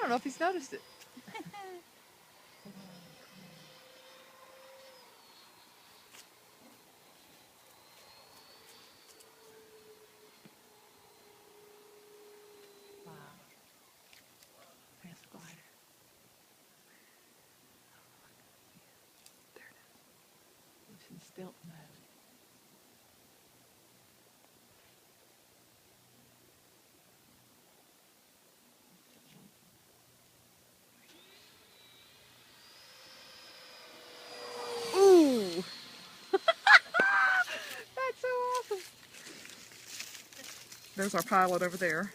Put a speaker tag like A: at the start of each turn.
A: don't know if he's noticed it. Wow. There's the glider. There it is. It's in stilt mode. Ooh! That's so awesome. There's our pilot over there.